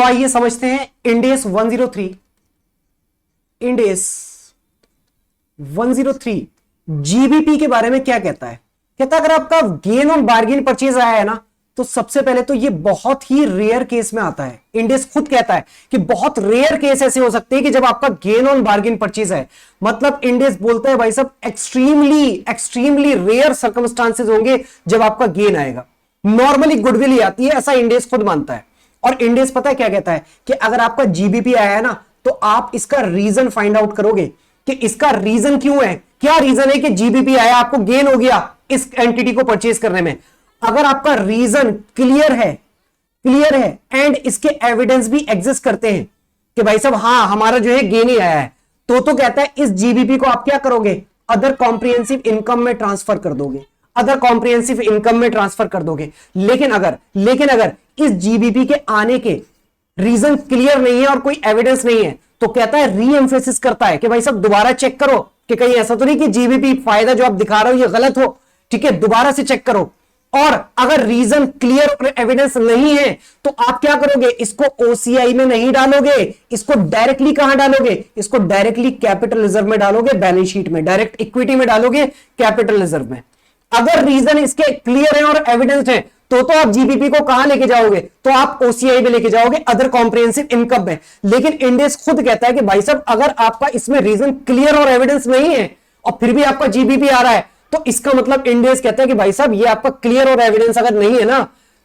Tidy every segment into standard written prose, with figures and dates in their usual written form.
आइए समझते हैं इंडेस 103 जीबीपी के बारे में क्या कहता है। कहता है अगर आपका गेन ऑन बार्गेन परचेज आया है ना, तो सबसे पहले तो ये बहुत ही रेयर केस में आता है। इंडेस खुद कहता है कि बहुत रेयर केस ऐसे हो सकते हैं कि जब आपका गेन ऑन बार्गेन परचेज है, मतलब इंडेस बोलता है भाई साहब एक्सट्रीमली रेयर सर्कमस्टांसेस होंगे जब आपका गेन आएगा। नॉर्मली गुडविल ही आती है, ऐसा इंडेस खुद मानता है। और इंडेस पता है क्या कहता है कि अगर आपका जीबीपी आया है ना, तो आप इसका रीजन फाइंड आउट करोगे कि इसका रीजन क्यों है, क्या रीजन है कि जीबीपी आया, आपको गेन हो गया इस एंटिटी को परचेज करने में। अगर आपका रीजन क्लियर है एंड इसके एविडेंस भी एग्जिस्ट करते हैं कि भाई साहब हाँ हमारा जो है गेन ही आया है, तो कहता है इस जीबीपी को आप क्या करोगे, अदर कॉम्प्रिहेंसिव इनकम में ट्रांसफर कर दोगे, अदर कॉम्प्रिहेंसिव इनकम में ट्रांसफर कर दोगे। लेकिन अगर इस जीबीपी के आने के रीजन क्लियर नहीं है और कोई एविडेंस नहीं है, तो कहता है री एम्फेसिस करता है कि भाई साहब दोबारा चेक करो कि कहीं ऐसा तो नहीं कि जीबीपी फायदा जो आप दिखा रहे हो ये गलत हो, ठीक है, दोबारा से चेक करो। और अगर रीजन क्लियर और एविडेंस नहीं है तो आप क्या करोगे, इसको ओसीआई में नहीं डालोगे, इसको डायरेक्टली कहां डालोगे, इसको डायरेक्टली कैपिटल रिजर्व में डालोगे, बैलेंस शीट में डायरेक्ट इक्विटी में डालोगे, कैपिटल रिजर्व में। अगर रीजन इसके क्लियर है और एविडेंस है तो आप जीबीपी को कहां लेके जाओगे, तो आप ओसीआई में लेके जाओगे, अदर कॉम्प्रिहेंसिव इनकम में। लेकिन इंडेस खुद कहता है कि भाई साहब अगर आपका इसमें रीजन क्लियर और एविडेंस नहीं है और फिर भी आपका जीबीपी आ रहा है, तो इसका मतलब इंडेस कहता है कि भाई साहब ये आपका क्लियर और एविडेंस अगर नहीं है ना,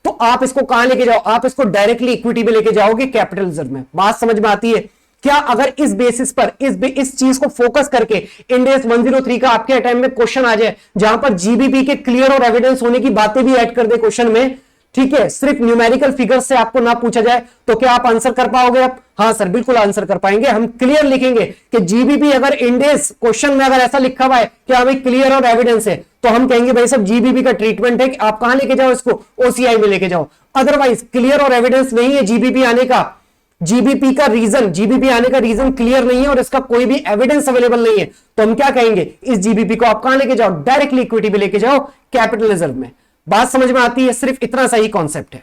तो आप इसको कहां लेके जाओ, आप इसको डायरेक्टली इक्विटी में लेके जाओगे, कैपिटल रिजर्व में। बात समझ में आती है क्या? अगर इस बेसिस पर इस चीज को फोकस करके इंडेस 103 का आपके टाइम में क्वेश्चन आ जाए जहां पर जीबीपी के क्लियर और एविडेंस होने की बातें भी ऐड कर दे क्वेश्चन में, ठीक है, सिर्फ न्यूमेरिकल फिगर्स से आपको ना पूछा जाए, तो क्या आप आंसर कर पाओगे आप? हाँ सर बिल्कुल आंसर कर पाएंगे। हम क्लियर लिखेंगे कि जीबीपी अगर इंडेस क्वेश्चन में अगर ऐसा लिखा हुआ है कि हमें क्लियर और एविडेंस है, तो हम कहेंगे भाई साहब जीबीपी का ट्रीटमेंट है कि आप कहां लेके जाओ, इसको ओसीआई में लेके जाओ। अदरवाइज क्लियर और एविडेंस नहीं है जीबीपी आने का, जीबीपी आने का रीजन क्लियर नहीं है और इसका कोई भी एविडेंस अवेलेबल नहीं है, तो हम क्या कहेंगे, इस जीबीपी को आप कहां लेके जाओ, डायरेक्टली इक्विटी में लेके जाओ, कैपिटल रिजर्व में। बात समझ में आती है? सिर्फ इतना सा ही कॉन्सेप्ट है।